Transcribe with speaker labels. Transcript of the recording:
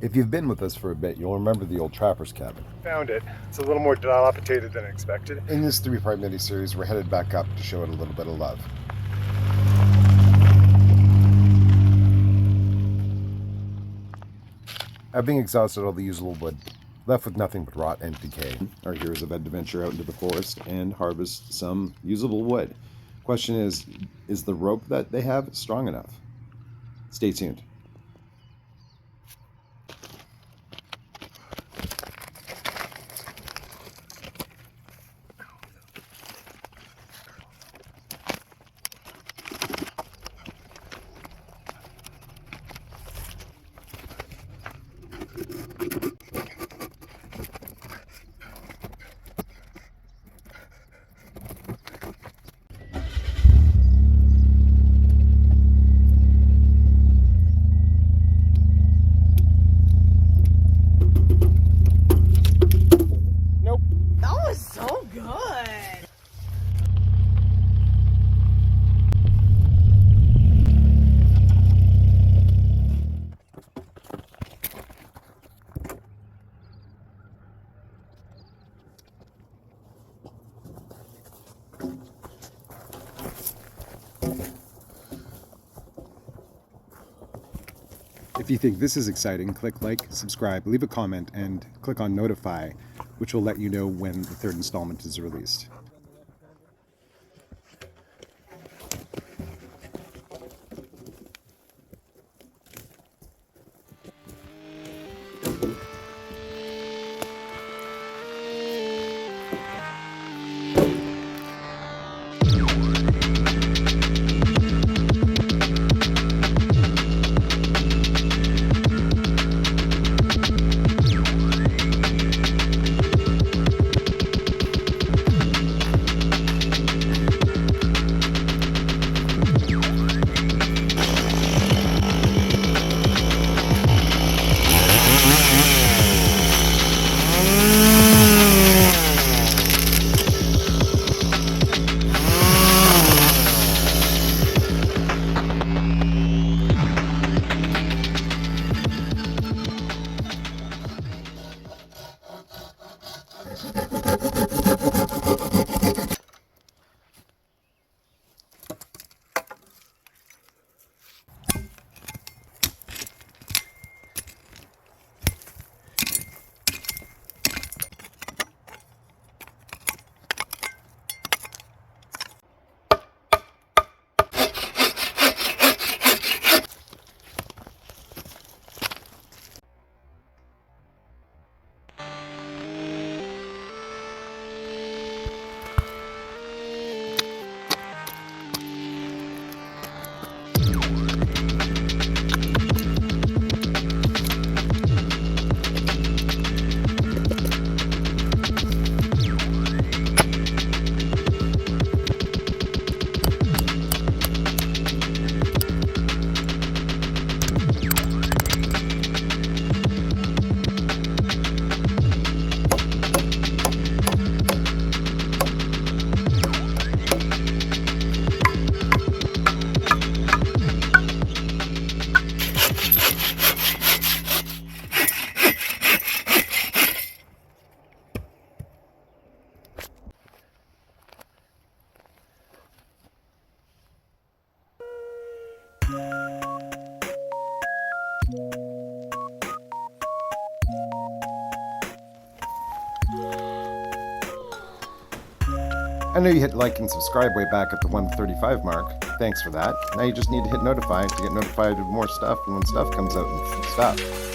Speaker 1: If you've been with us for a bit, you'll remember the old trapper's cabin.
Speaker 2: Found it. It's a little more dilapidated than expected.
Speaker 1: In this 3-part mini-series, we're headed back up to show it a little bit of love. Having exhausted all the usable wood, left with nothing but rot and decay, our heroes have had to venture out into the forest and harvest some usable wood. Question is the rope that they have strong enough? Stay tuned.
Speaker 3: So good.
Speaker 1: If you think this is exciting, click like, subscribe, leave a comment, and click on notify, which will let you know when the third installment is released. I know you hit like and subscribe way back at the 135 mark. Thanks for that. Now you just need to hit notify to get notified of more stuff and when stuff comes out and stuff.